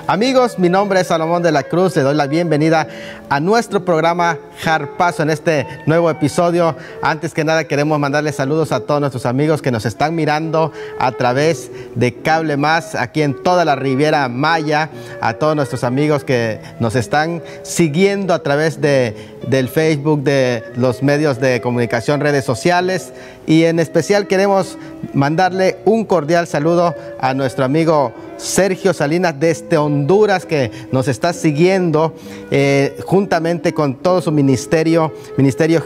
Amigos, mi nombre es Salomón de la Cruz. Le doy la bienvenida a nuestro programa Jarpazo en este nuevo episodio. Antes que nada queremos mandarles saludos a todos nuestros amigos que nos están mirando a través de Cable Más aquí en toda la Riviera Maya, a todos nuestros amigos que nos están siguiendo a través del Facebook, de los medios de comunicación, redes sociales, y en especial queremos mandarle un cordial saludo a nuestro amigo Sergio Salinas desde Honduras, que nos está siguiendo juntamente con todo su ministerio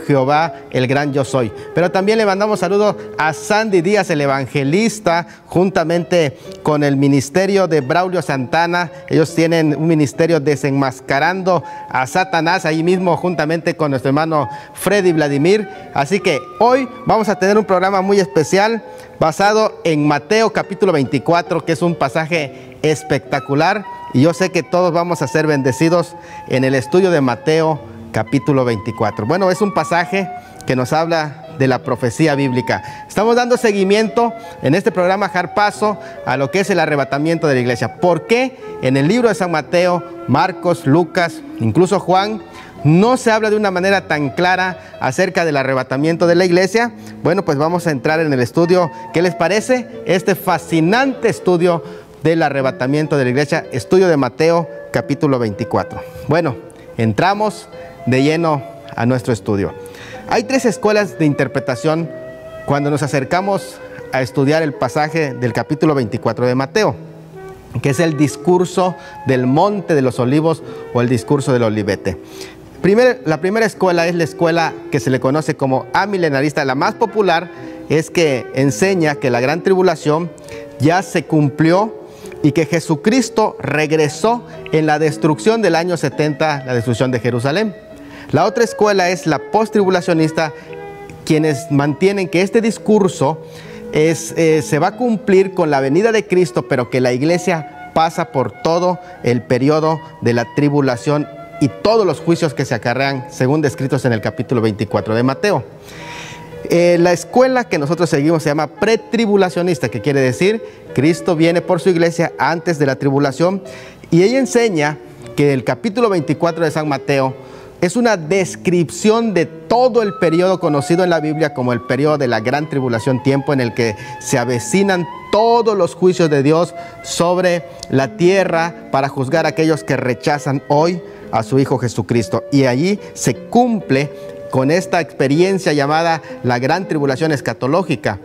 Jehová, el gran yo soy. Pero también le mandamos saludos a Sandy Díaz, el evangelista, juntamente con el ministerio de Braulio Santana. Ellos tienen un ministerio desenmascarando a Satanás, ahí mismo juntamente con nuestro hermano Freddy Vladimir. Así que hoy vamos a tener un programa muy especial basado en Mateo capítulo 24, que es un pasaje espectacular, y yo sé que todos vamos a ser bendecidos en el estudio de Mateo capítulo 24. Bueno, es un pasaje que nos habla de la profecía bíblica. Estamos dando seguimiento en este programa Jarpazo a lo que es el arrebatamiento de la iglesia. ¿Por qué en el libro de San Mateo, Marcos, Lucas, incluso Juan, no se habla de una manera tan clara acerca del arrebatamiento de la iglesia? Bueno, pues vamos a entrar en el estudio. ¿Qué les parece? Este fascinante estudio del arrebatamiento de la iglesia, estudio de Mateo capítulo 24. Bueno, entramos de lleno a nuestro estudio. Hay tres escuelas de interpretación cuando nos acercamos a estudiar el pasaje del capítulo 24 de Mateo, que es el discurso del Monte de los Olivos o el discurso del Olivete. La primera escuela es la escuela que se le conoce como amilenarista. La más popular es que enseña que la gran tribulación ya se cumplió y que Jesucristo regresó en la destrucción del año 70, la destrucción de Jerusalén. La otra escuela es la post-tribulacionista, quienes mantienen que este discurso se va a cumplir con la venida de Cristo, pero que la iglesia pasa por todo el periodo de la tribulación y todos los juicios que se acarrean, según descritos en el capítulo 24 de Mateo. La escuela que nosotros seguimos se llama pretribulacionista, que quiere decir Cristo viene por su iglesia antes de la tribulación, y ella enseña que el capítulo 24 de San Mateo es una descripción de todo el periodo conocido en la Biblia como el periodo de la gran tribulación, tiempo en el que se avecinan todos los juicios de Dios sobre la tierra para juzgar a aquellos que rechazan hoy a su Hijo Jesucristo. Y allí se cumple con esta experiencia llamada la gran tribulación escatológica.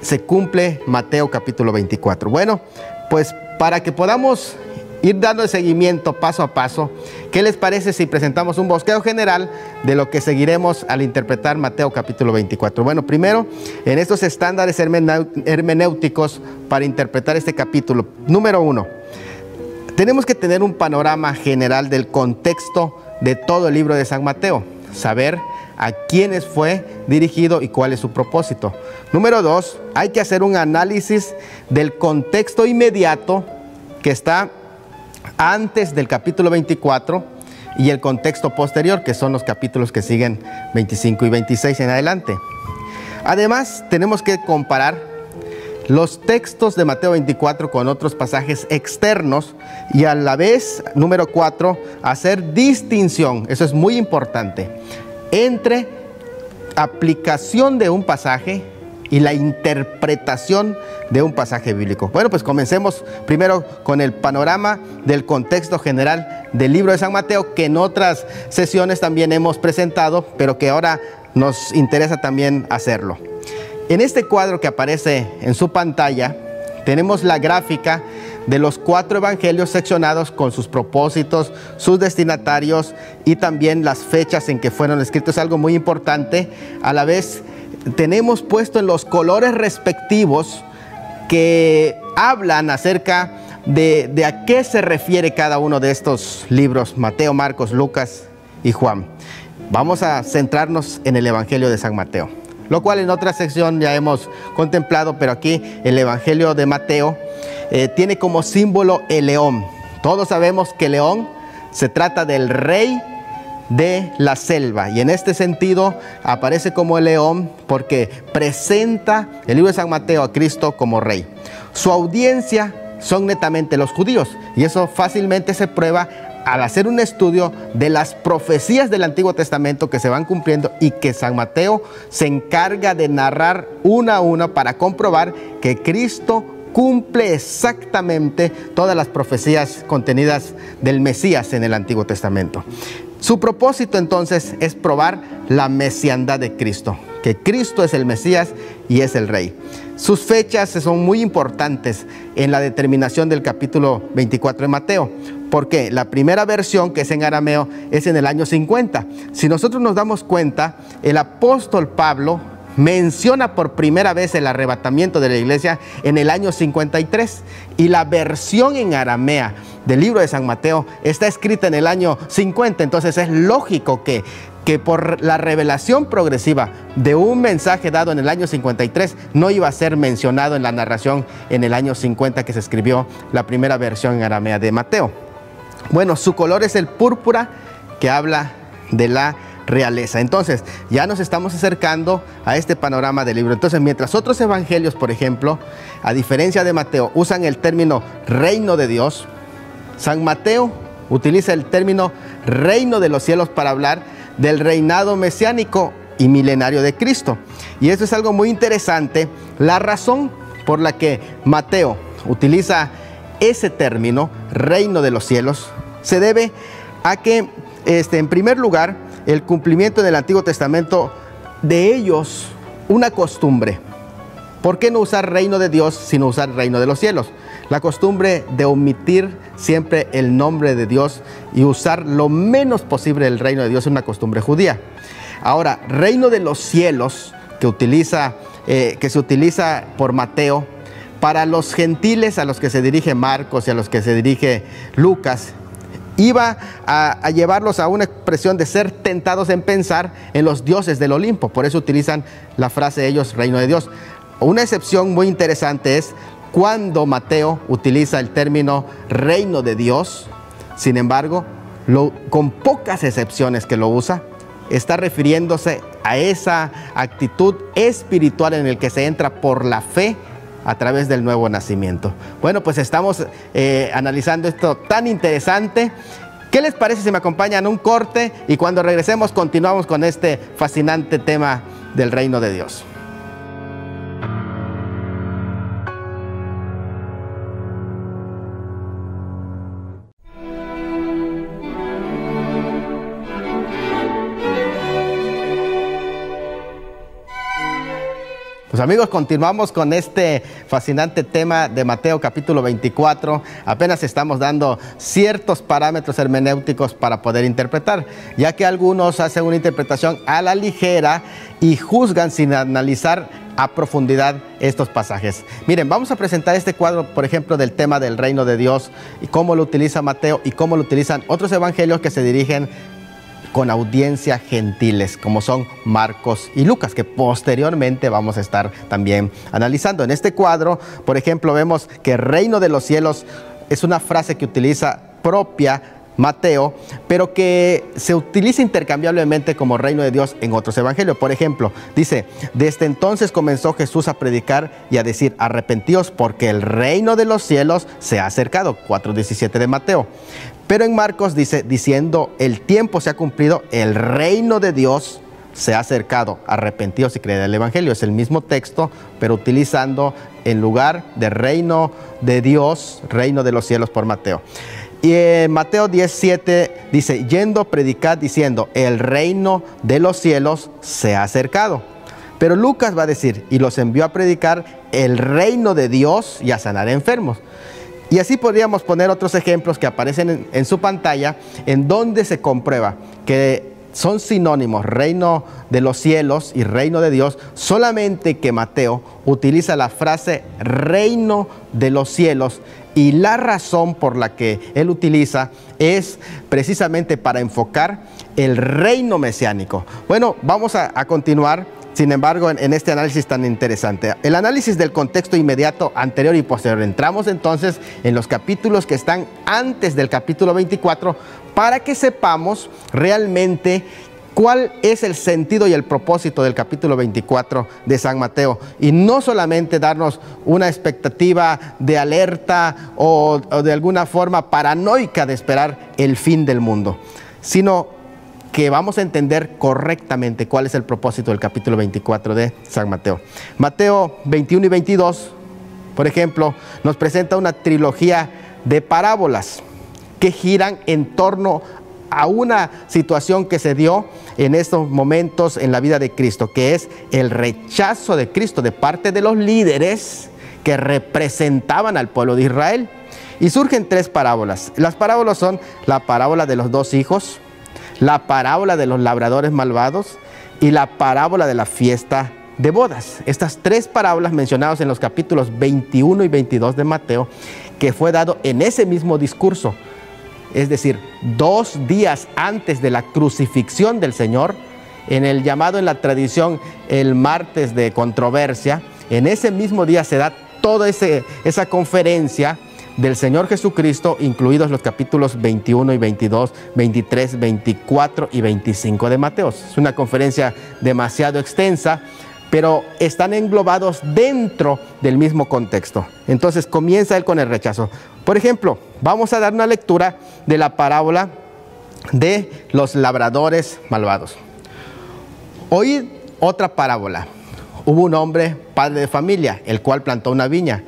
Se cumple Mateo capítulo 24. Bueno, pues para que podamos ir dando el seguimiento paso a paso, ¿qué les parece si presentamos un bosquejo general de lo que seguiremos al interpretar Mateo capítulo 24? Bueno, primero, en estos estándares hermenéuticos para interpretar este capítulo, número 1, tenemos que tener un panorama general del contexto de todo el libro de San Mateo, saber a quiénes fue dirigido y cuál es su propósito. Número 2, hay que hacer un análisis del contexto inmediato que está antes del capítulo 24 y el contexto posterior, que son los capítulos que siguen 25 y 26 en adelante. Además, tenemos que comparar los textos de Mateo 24 con otros pasajes externos y a la vez, número 4, hacer distinción, eso es muy importante, entre aplicación de un pasaje y la interpretación de un pasaje bíblico. Bueno, pues comencemos primero con el panorama del contexto general del libro de San Mateo, que en otras sesiones también hemos presentado, pero que ahora nos interesa también hacerlo. En este cuadro que aparece en su pantalla, tenemos la gráfica de los 4 evangelios seccionados con sus propósitos, sus destinatarios y también las fechas en que fueron escritos. Es algo muy importante. A la vez tenemos puesto en los colores respectivos que hablan acerca de a qué se refiere cada uno de estos libros, Mateo, Marcos, Lucas y Juan. Vamos a centrarnos en el Evangelio de San Mateo, lo cual en otra sección ya hemos contemplado, pero aquí el Evangelio de Mateo tiene como símbolo el león. Todos sabemos que el león se trata del rey de la selva, y en este sentido aparece como el león porque presenta el libro de San Mateo a Cristo como rey. Su audiencia son netamente los judíos. Y eso fácilmente se prueba al hacer un estudio de las profecías del Antiguo Testamento que se van cumpliendo y que San Mateo se encarga de narrar una a una para comprobar que Cristo cumple exactamente todas las profecías contenidas del Mesías en el Antiguo Testamento. Su propósito entonces es probar la mesiandad de Cristo, que Cristo es el Mesías y es el Rey. Sus fechas son muy importantes en la determinación del capítulo 24 de Mateo, porque la primera versión, que es en arameo, es en el año 50. Si nosotros nos damos cuenta, el apóstol Pablo menciona por primera vez el arrebatamiento de la iglesia en el año 53, y la versión en aramea del libro de San Mateo está escrita en el año 50. Entonces es lógico que por la revelación progresiva de un mensaje dado en el año 53 no iba a ser mencionado en la narración en el año 50 que se escribió la primera versión en aramea de Mateo. Bueno, su color es el púrpura, que habla de la realeza. Entonces ya nos estamos acercando a este panorama del libro. Entonces, mientras otros evangelios, por ejemplo, a diferencia de Mateo, usan el término reino de Dios, San Mateo utiliza el término reino de los cielos para hablar del reinado mesiánico y milenario de Cristo. Y esto es algo muy interesante. La razón por la que Mateo utiliza ese término, reino de los cielos, se debe a que, en primer lugar, el cumplimiento del Antiguo Testamento de ellos, una costumbre. ¿Por qué no usar reino de Dios sino usar reino de los cielos? La costumbre de omitir siempre el nombre de Dios y usar lo menos posible el reino de Dios es una costumbre judía. Ahora, reino de los cielos, que se utiliza por Mateo, para los gentiles a los que se dirige Marcos y a los que se dirige Lucas, iba a llevarlos a una expresión de ser tentados en pensar en los dioses del Olimpo. Por eso utilizan la frase ellos, reino de Dios. Una excepción muy interesante es cuando Mateo utiliza el término reino de Dios. Sin embargo, con pocas excepciones que lo usa, está refiriéndose a esa actitud espiritual en el que se entra por la fe a través del nuevo nacimiento. Bueno, pues estamos analizando esto tan interesante. ¿Qué les parece si me acompañan a un corte y cuando regresemos continuamos con este fascinante tema del reino de Dios? Pues amigos, continuamos con este fascinante tema de Mateo capítulo 24. Apenas estamos dando ciertos parámetros hermenéuticos para poder interpretar, ya que algunos hacen una interpretación a la ligera y juzgan sin analizar a profundidad estos pasajes. Miren, vamos a presentar este cuadro, por ejemplo, del tema del reino de Dios y cómo lo utiliza Mateo y cómo lo utilizan otros evangelios que se dirigen con audiencia gentiles, como son Marcos y Lucas, que posteriormente vamos a estar también analizando. En este cuadro, por ejemplo, vemos que reino de los cielos es una frase que utiliza propia Mateo, pero que se utiliza intercambiablemente como reino de Dios en otros evangelios. Por ejemplo, dice, desde entonces comenzó Jesús a predicar y a decir, arrepentíos porque el reino de los cielos se ha acercado, 4:17 de Mateo. Pero en Marcos dice, diciendo, el tiempo se ha cumplido, el reino de Dios se ha acercado, arrepentíos y creed el evangelio. Es el mismo texto, pero utilizando en lugar de reino de Dios, reino de los cielos por Mateo. Y en Mateo 10:7 dice, yendo predicad diciendo, el reino de los cielos se ha acercado. Pero Lucas va a decir, y los envió a predicar el reino de Dios y a sanar enfermos. Y así podríamos poner otros ejemplos que aparecen en su pantalla, en donde se comprueba que son sinónimos reino de los cielos y reino de Dios, solamente que Mateo utiliza la frase reino de los cielos, y la razón por la que él utiliza es precisamente para enfocar el reino mesiánico. Bueno, vamos a continuar. Sin embargo, en este análisis tan interesante, el análisis del contexto inmediato, anterior y posterior. Entramos entonces en los capítulos que están antes del capítulo 24 para que sepamos realmente ¿Cuál es el sentido y el propósito del capítulo 24 de San Mateo? Y no solamente darnos una expectativa de alerta o de alguna forma paranoica de esperar el fin del mundo, sino que vamos a entender correctamente cuál es el propósito del capítulo 24 de San Mateo. Mateo 21 y 22, por ejemplo, nos presenta una trilogía de parábolas que giran en torno a una situación que se dio en estos momentos en la vida de Cristo, que es el rechazo de Cristo de parte de los líderes que representaban al pueblo de Israel. Y surgen tres parábolas. Las parábolas son la parábola de los dos hijos, la parábola de los labradores malvados y la parábola de la fiesta de bodas. Estas tres parábolas mencionadas en los capítulos 21 y 22 de Mateo, que fue dado en ese mismo discurso, es decir, 2 días antes de la crucifixión del Señor, en el llamado en la tradición el martes de controversia. En ese mismo día se da toda esa conferencia del Señor Jesucristo, incluidos los capítulos 21 y 22, 23, 24 y 25 de Mateo. Es una conferencia demasiado extensa, pero están englobados dentro del mismo contexto. Entonces comienza él con el rechazo. Por ejemplo, vamos a dar una lectura de la parábola de los labradores malvados. Oíd otra parábola. Hubo un hombre, padre de familia, el cual plantó una viña,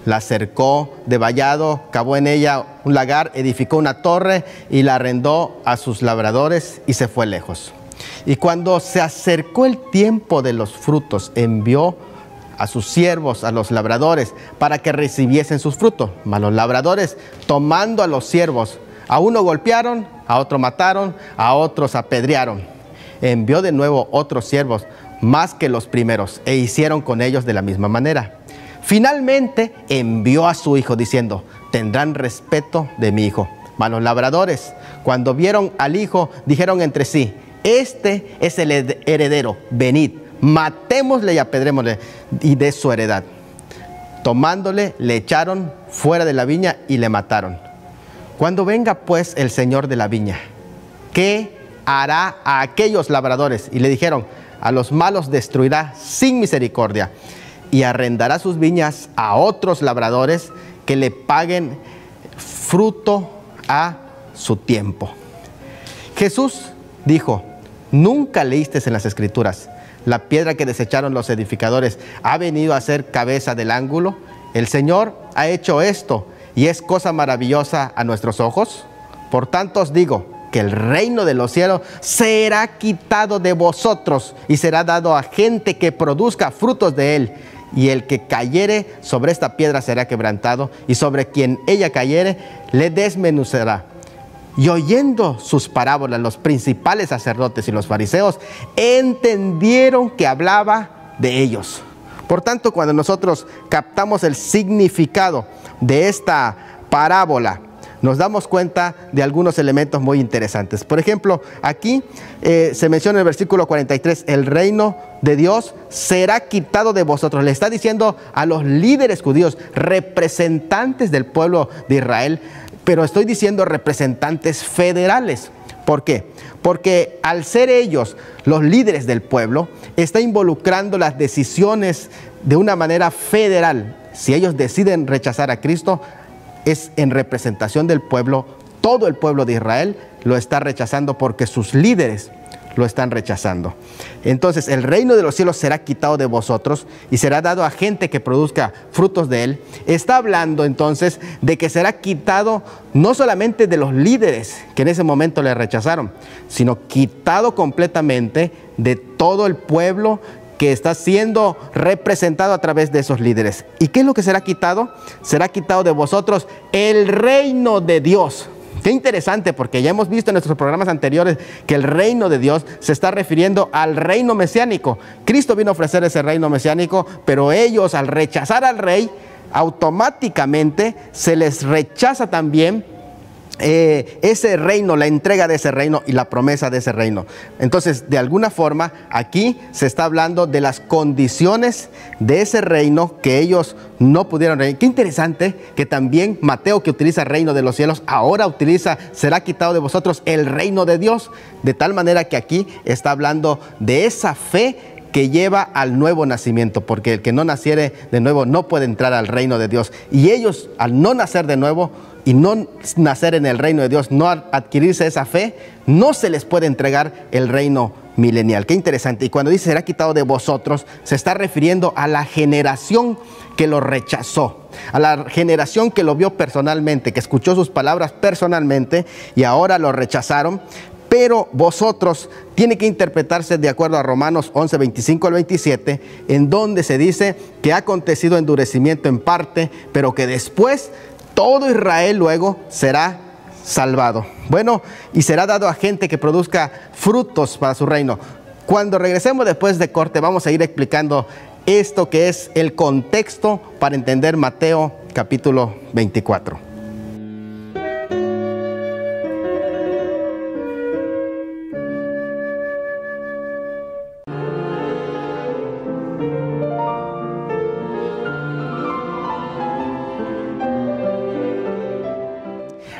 la cercó de vallado, cavó en ella un lagar, edificó una torre y la arrendó a sus labradores y se fue lejos. Y cuando se acercó el tiempo de los frutos, envió a sus siervos, a los labradores, para que recibiesen sus frutos. Mas los labradores, tomando a los siervos, a uno golpearon, a otro mataron, a otros apedrearon. Envió de nuevo otros siervos, más que los primeros, e hicieron con ellos de la misma manera. Finalmente envió a su hijo, diciendo: tendrán respeto de mi hijo. Mas los labradores, cuando vieron al hijo, dijeron entre sí: este es el heredero, venid, matémosle y apedrémosle y de su heredad. Tomándole, le echaron fuera de la viña y le mataron. Cuando venga pues el señor de la viña, ¿qué hará a aquellos labradores? Y le dijeron: a los malos destruirá sin misericordia y arrendará sus viñas a otros labradores que le paguen fruto a su tiempo. Jesús dijo: ¿nunca leíste en las Escrituras: la piedra que desecharon los edificadores ha venido a ser cabeza del ángulo? El Señor ha hecho esto y es cosa maravillosa a nuestros ojos. Por tanto os digo que el reino de los cielos será quitado de vosotros y será dado a gente que produzca frutos de él. Y el que cayere sobre esta piedra será quebrantado, y sobre quien ella cayere le desmenuzará. Y oyendo sus parábolas, los principales sacerdotes y los fariseos entendieron que hablaba de ellos. Por tanto, cuando nosotros captamos el significado de esta parábola, nos damos cuenta de algunos elementos muy interesantes. Por ejemplo, aquí se menciona en el versículo 43, el reino de Dios será quitado de vosotros. Le está diciendo a los líderes judíos, representantes del pueblo de Israel, pero estoy diciendo representantes federales. ¿Por qué? Porque al ser ellos los líderes del pueblo, está involucrando las decisiones de una manera federal. Si ellos deciden rechazar a Cristo, es en representación del pueblo. Todo el pueblo de Israel lo está rechazando porque sus líderes lo están rechazando. Entonces el reino de los cielos será quitado de vosotros y será dado a gente que produzca frutos de él. Está hablando entonces de que será quitado no solamente de los líderes que en ese momento le rechazaron, sino quitado completamente de todo el pueblo que está siendo representado a través de esos líderes. ¿Y qué es lo que será quitado? Será quitado de vosotros el reino de Dios. Qué interesante, porque ya hemos visto en nuestros programas anteriores que el reino de Dios se está refiriendo al reino mesiánico. Cristo vino a ofrecer ese reino mesiánico, pero ellos, al rechazar al rey, automáticamente se les rechaza también ese reino, la entrega de ese reino y la promesa de ese reino. Entonces, de alguna forma, aquí se está hablando de las condiciones de ese reino que ellos no pudieron reinar. Qué interesante que también Mateo, que utiliza reino de los cielos, ahora utiliza, será quitado de vosotros el reino de Dios. De tal manera que aquí está hablando de esa fe que lleva al nuevo nacimiento, porque el que no naciere de nuevo no puede entrar al reino de Dios. Y ellos, al no nacer de nuevo y no nacer en el reino de Dios, no adquirirse esa fe, no se les puede entregar el reino milenial. Qué interesante. Y cuando dice será quitado de vosotros, se está refiriendo a la generación que lo rechazó, a la generación que lo vio personalmente, que escuchó sus palabras personalmente y ahora lo rechazaron. Pero vosotros, tiene que interpretarse de acuerdo a Romanos 11, 25 al 27, en donde se dice que ha acontecido endurecimiento en parte, pero que después todo Israel luego será salvado. Bueno, y será dado a gente que produzca frutos para su reino. Cuando regresemos después de corte, vamos a ir explicando esto que es el contexto para entender Mateo capítulo 24.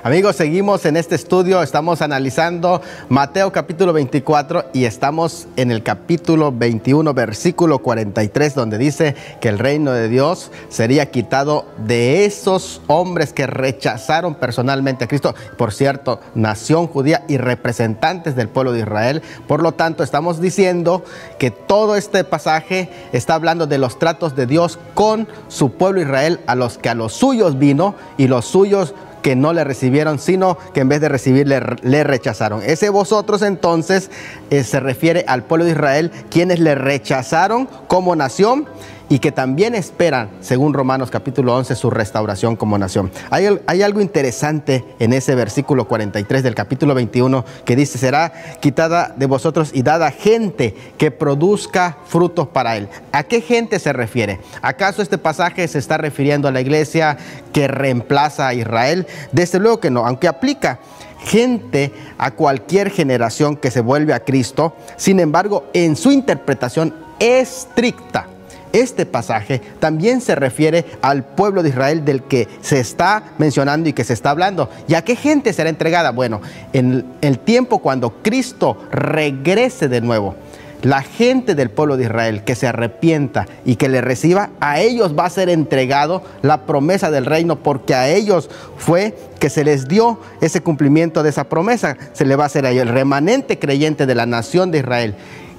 Amigos, seguimos en este estudio, estamos analizando Mateo capítulo 24 y estamos en el capítulo 21, versículo 43, donde dice que el reino de Dios sería quitado de esos hombres que rechazaron personalmente a Cristo. Por cierto, nación judía y representantes del pueblo de Israel. Por lo tanto, estamos diciendo que todo este pasaje está hablando de los tratos de Dios con su pueblo Israel, a los que a los suyos vino y los suyos que no le recibieron, sino que en vez de recibirle, le rechazaron. Ese vosotros entonces se refiere al pueblo de Israel, quienes le rechazaron como nación y que también esperan, según Romanos capítulo 11, su restauración como nación. Hay algo interesante en ese versículo 43 del capítulo 21 que dice, será quitada de vosotros y dada gente que produzca frutos para él. ¿A qué gente se refiere? ¿Acaso este pasaje se está refiriendo a la iglesia que reemplaza a Israel? Desde luego que no, aunque aplica gente a cualquier generación que se vuelve a Cristo. Sin embargo, en su interpretación estricta, este pasaje también se refiere al pueblo de Israel del que se está mencionando y que se está hablando. ¿Y a qué gente será entregada? Bueno, en el tiempo cuando Cristo regrese de nuevo, la gente del pueblo de Israel que se arrepienta y que le reciba, a ellos va a ser entregado la promesa del reino, porque a ellos fue que se les dio ese cumplimiento de esa promesa. Se le va a hacer a ellos, el remanente creyente de la nación de Israel,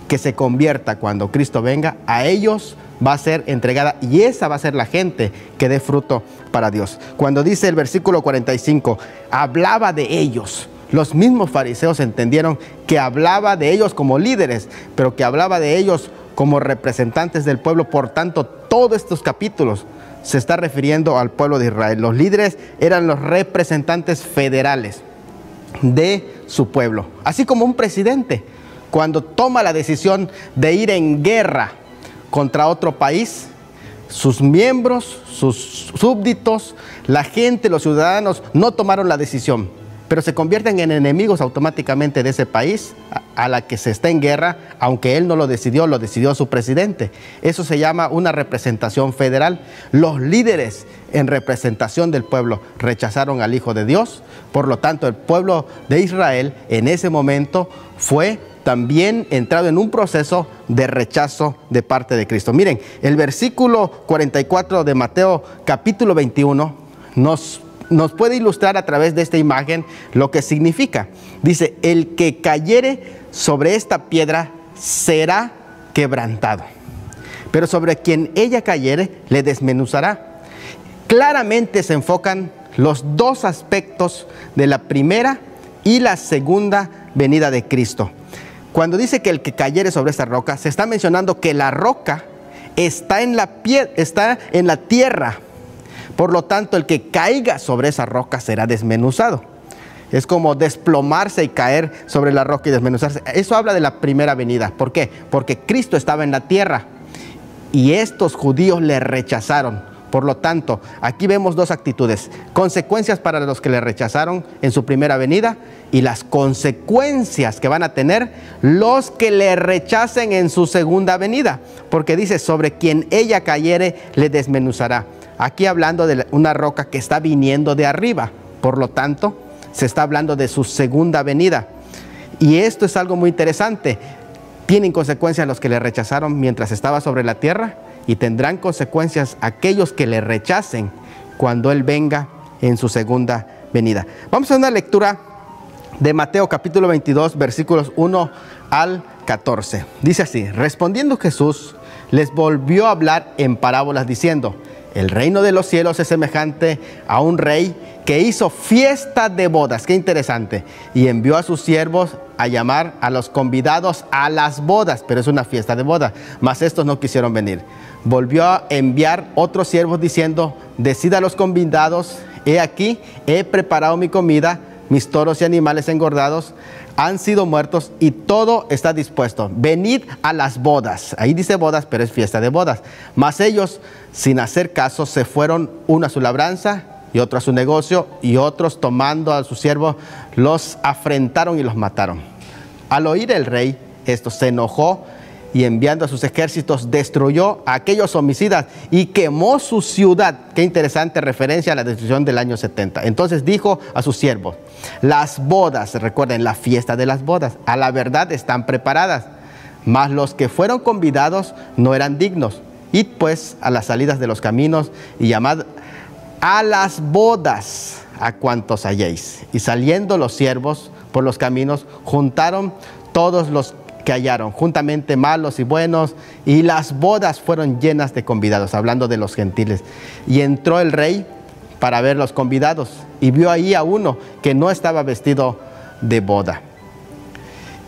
que se convierta cuando Cristo venga, a ellos va a ser entregada, y esa va a ser la gente que dé fruto para Dios. Cuando dice el versículo 45, hablaba de ellos, los mismos fariseos entendieron que hablaba de ellos como líderes, pero que hablaba de ellos como representantes del pueblo. Por tanto, todos estos capítulos se está refiriendo al pueblo de Israel. Los líderes eran los representantes federales de su pueblo, así como un presidente cuando toma la decisión de ir en guerra contra otro país, sus miembros, sus súbditos, la gente, los ciudadanos no tomaron la decisión, pero se convierten en enemigos automáticamente de ese país a la que se está en guerra, aunque él no lo decidió su presidente. Eso se llama una representación federal. Los líderes en representación del pueblo rechazaron al Hijo de Dios. Por lo tanto, el pueblo de Israel en ese momento fue también entrado en un proceso de rechazo de parte de Cristo. Miren, el versículo 44 de Mateo capítulo 21 nos puede ilustrar a través de esta imagen lo que significa. Dice, el que cayere sobre esta piedra será quebrantado, pero sobre quien ella cayere le desmenuzará. Claramente se enfocan los dos aspectos de la primera y la segunda venida de Cristo. Cuando dice que el que cayere sobre esta roca, se está mencionando que la roca está en la tierra. Por lo tanto, el que caiga sobre esa roca será desmenuzado. Es como desplomarse y caer sobre la roca y desmenuzarse. Eso habla de la primera venida. ¿Por qué? Porque Cristo estaba en la tierra y estos judíos le rechazaron. Por lo tanto, aquí vemos dos actitudes: consecuencias para los que le rechazaron en su primera venida y las consecuencias que van a tener los que le rechacen en su segunda venida. Porque dice, sobre quien ella cayere, le desmenuzará. Aquí hablando de una roca que está viniendo de arriba. Por lo tanto, se está hablando de su segunda venida. Y esto es algo muy interesante. Tienen consecuencias los que le rechazaron mientras estaba sobre la tierra, y tendrán consecuencias aquellos que le rechacen cuando Él venga en su segunda venida. Vamos a una lectura de Mateo capítulo 22, versículos 1 al 14. Dice así: respondiendo Jesús, les volvió a hablar en parábolas diciendo: el reino de los cielos es semejante a un rey que hizo fiesta de bodas. Qué interesante. Y envió a sus siervos a llamar a los convidados a las bodas, pero es una fiesta de bodas, mas estos no quisieron venir. Volvió a enviar otros siervos diciendo: decid a los convidados, he aquí, he preparado mi comida, mis toros y animales engordados han sido muertos y todo está dispuesto. Venid a las bodas. Ahí dice bodas, pero es fiesta de bodas. Mas ellos, sin hacer caso, se fueron, uno a su labranza y otro a su negocio, y otros, tomando a sus siervos, los afrentaron y los mataron. Al oír el rey esto, se enojó y enviando a sus ejércitos destruyó a aquellos homicidas y quemó su ciudad. Qué interesante referencia a la destrucción del año 70. Entonces dijo a sus siervos: las bodas, recuerden, la fiesta de las bodas, a la verdad están preparadas, mas los que fueron convidados no eran dignos. Id pues a las salidas de los caminos y llamad a las bodas a cuantos halléis. Y saliendo los siervos por los caminos, juntaron todos los que hallaron, juntamente malos y buenos, y las bodas fueron llenas de convidados, hablando de los gentiles. Y entró el rey para ver los convidados, y vio ahí a uno que no estaba vestido de boda.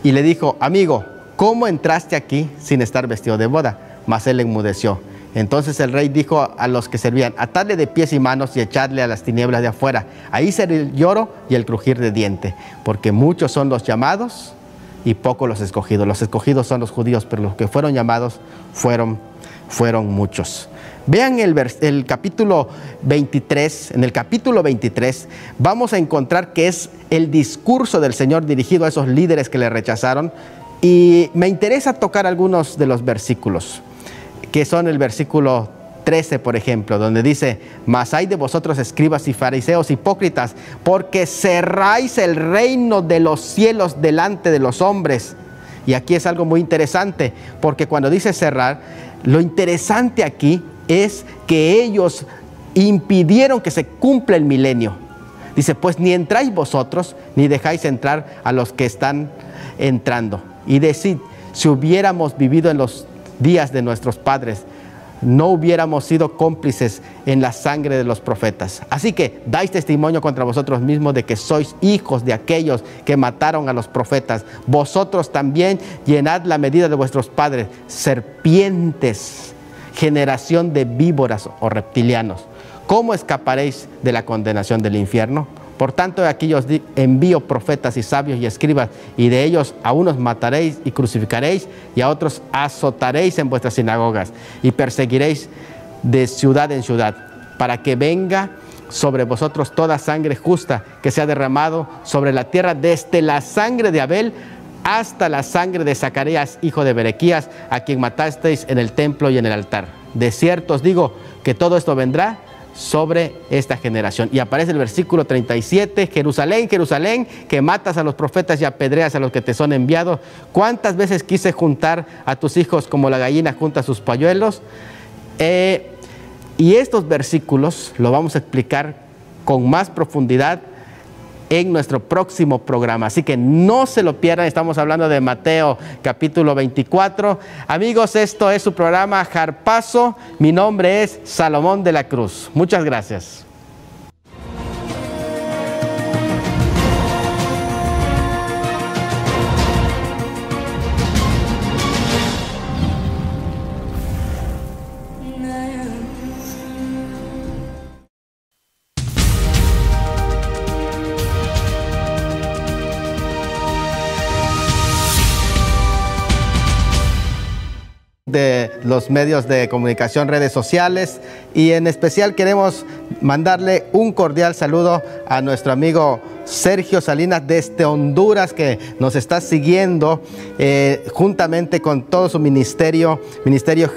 Y le dijo: amigo, ¿cómo entraste aquí sin estar vestido de boda? Mas él enmudeció. Entonces el rey dijo a los que servían: atadle de pies y manos y echadle a las tinieblas de afuera. Ahí será el lloro y el crujir de diente, porque muchos son los llamados y pocos los escogidos. Los escogidos son los judíos, pero los que fueron llamados fueron muchos. Vean el capítulo 23. En el capítulo 23 vamos a encontrar que es el discurso del Señor dirigido a esos líderes que le rechazaron. Y me interesa tocar algunos de los versículos, que son el versículo 13, por ejemplo, donde dice: mas hay de vosotros, escribas y fariseos hipócritas, porque cerráis el reino de los cielos delante de los hombres. Y aquí es algo muy interesante, porque cuando dice cerrar, lo interesante aquí es que ellos impidieron que se cumpla el milenio. Dice: pues ni entráis vosotros, ni dejáis entrar a los que están entrando. Y decid, si hubiéramos vivido en los días de nuestros padres, no hubiéramos sido cómplices en la sangre de los profetas. Así que dais testimonio contra vosotros mismos de que sois hijos de aquellos que mataron a los profetas. Vosotros también llenad la medida de vuestros padres, serpientes, generación de víboras o reptilianos. ¿Cómo escaparéis de la condenación del infierno? Por tanto, aquí os envío profetas y sabios y escribas, y de ellos a unos mataréis y crucificaréis, y a otros azotaréis en vuestras sinagogas, y perseguiréis de ciudad en ciudad, para que venga sobre vosotros toda sangre justa que se ha derramado sobre la tierra, desde la sangre de Abel hasta la sangre de Zacarías, hijo de Berequías, a quien matasteis en el templo y en el altar. De cierto os digo que todo esto vendrá sobre esta generación. Y aparece el versículo 37, Jerusalén, Jerusalén, que matas a los profetas y apedreas a los que te son enviados. ¿Cuántas veces quise juntar a tus hijos como la gallina junta sus polluelos? Y estos versículos lo vamos a explicar con más profundidad en nuestro próximo programa. Así que no se lo pierdan. Estamos hablando de Mateo capítulo 24. Amigos, esto es su programa Jarpazo. Mi nombre es Salomón de la Cruz. Muchas gracias. de los medios de comunicación, redes sociales, y en especial queremos mandarle un cordial saludo a nuestro amigo Sergio Salinas desde Honduras, que nos está siguiendo juntamente con todo su ministerio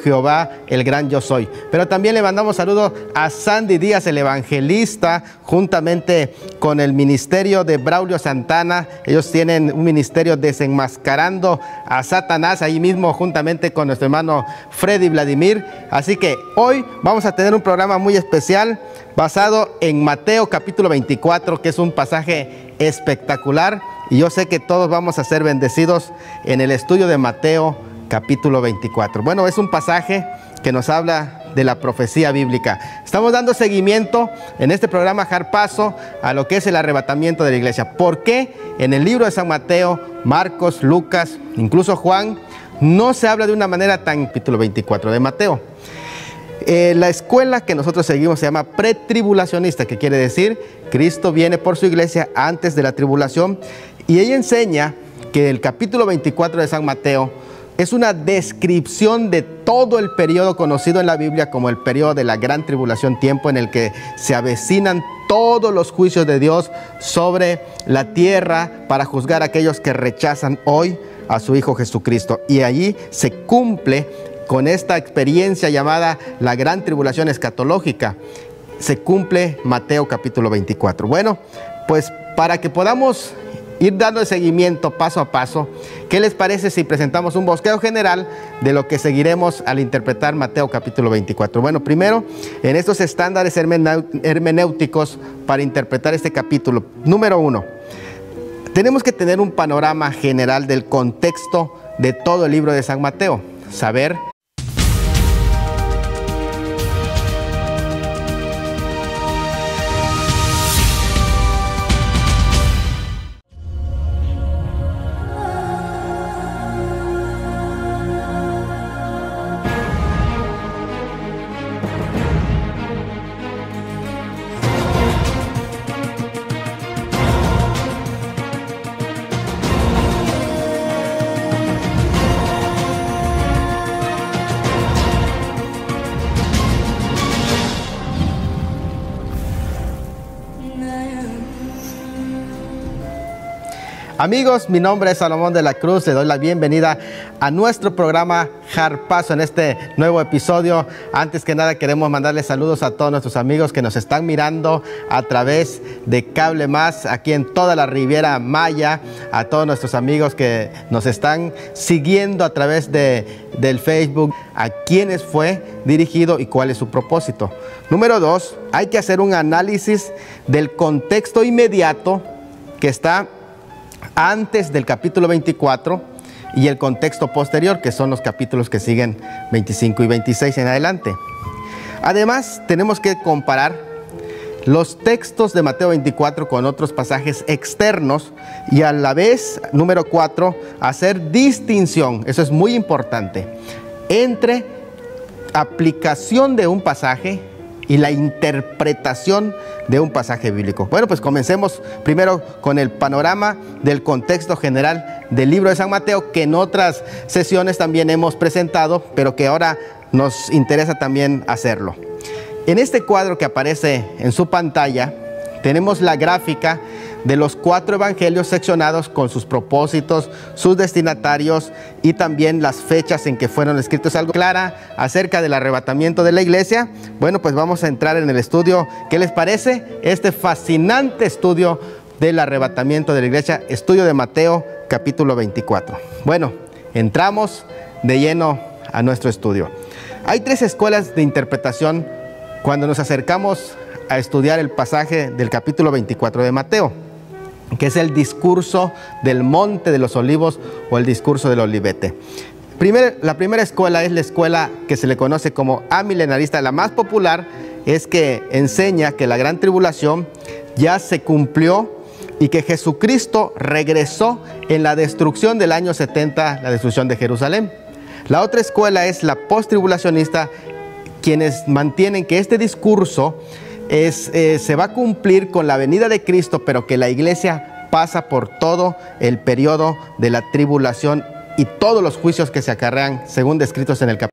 Jehová, el gran yo soy. Pero también le mandamos saludos a Sandy Díaz, el evangelista, juntamente con el ministerio de Braulio Santana. Ellos tienen un ministerio desenmascarando a Satanás, ahí mismo juntamente con nuestro hermano Freddy Vladimir. Así que hoy vamos a tener un programa muy especial basado en Mateo capítulo 24, que es un pasaje espectacular, y yo sé que todos vamos a ser bendecidos en el estudio de Mateo capítulo 24. Bueno, es un pasaje que nos habla de la profecía bíblica. Estamos dando seguimiento en este programa Jarpazo a lo que es el arrebatamiento de la iglesia. ¿Por qué en el libro de San Mateo, Marcos, Lucas, incluso Juan, no se habla de una manera tan capítulo 24 de Mateo? La escuela que nosotros seguimos se llama pretribulacionista, que quiere decir Cristo viene por su iglesia antes de la tribulación, y ella enseña que el capítulo 24 de San Mateo es una descripción de todo el periodo conocido en la Biblia como el periodo de la gran tribulación, tiempo en el que se avecinan todos los juicios de Dios sobre la tierra para juzgar a aquellos que rechazan hoy a su Hijo Jesucristo. Y allí se cumple con esta experiencia llamada la gran tribulación escatológica. Se cumple Mateo capítulo 24. Bueno, pues para que podamos ir dando el seguimiento paso a paso, ¿qué les parece si presentamos un bosquejo general de lo que seguiremos al interpretar Mateo capítulo 24? Bueno, primero, en estos estándares hermenéuticos para interpretar este capítulo, número 1, tenemos que tener un panorama general del contexto de todo el libro de San Mateo, saber Amigos, mi nombre es Salomón de la Cruz, le doy la bienvenida a nuestro programa Jarpazo en este nuevo episodio. Antes que nada queremos mandarles saludos a todos nuestros amigos que nos están mirando a través de Cable Más, aquí en toda la Riviera Maya, a todos nuestros amigos que nos están siguiendo a través del Facebook, a quiénes fue dirigido y cuál es su propósito. Número 2, hay que hacer un análisis del contexto inmediato que está antes del capítulo 24 y el contexto posterior, que son los capítulos que siguen 25 y 26 en adelante. Además, tenemos que comparar los textos de Mateo 24 con otros pasajes externos y a la vez, número 4, hacer distinción, eso es muy importante, entre aplicación de un pasaje y la interpretación de un pasaje bíblico. Bueno, pues comencemos primero con el panorama del contexto general del libro de San Mateo, que en otras sesiones también hemos presentado, pero que ahora nos interesa también hacerlo. En este cuadro que aparece en su pantalla, tenemos la gráfica de los 4 evangelios seccionados con sus propósitos, sus destinatarios y también las fechas en que fueron escritos. Algo clara acerca del arrebatamiento de la iglesia. Bueno, pues vamos a entrar en el estudio. ¿Qué les parece? Este fascinante estudio del arrebatamiento de la iglesia, estudio de Mateo capítulo 24. Bueno, entramos de lleno a nuestro estudio. Hay 3 escuelas de interpretación cuando nos acercamos a estudiar el pasaje del capítulo 24 de Mateo, que es el discurso del Monte de los Olivos o el discurso del Olivete. La primera escuela es la escuela que se le conoce como amilenarista. La más popular es que enseña que la gran tribulación ya se cumplió y que Jesucristo regresó en la destrucción del año 70, la destrucción de Jerusalén. La otra escuela es la postribulacionista, quienes mantienen que este discurso se va a cumplir con la venida de Cristo, pero que la iglesia pasa por todo el periodo de la tribulación y todos los juicios que se acarrean según descritos en el capítulo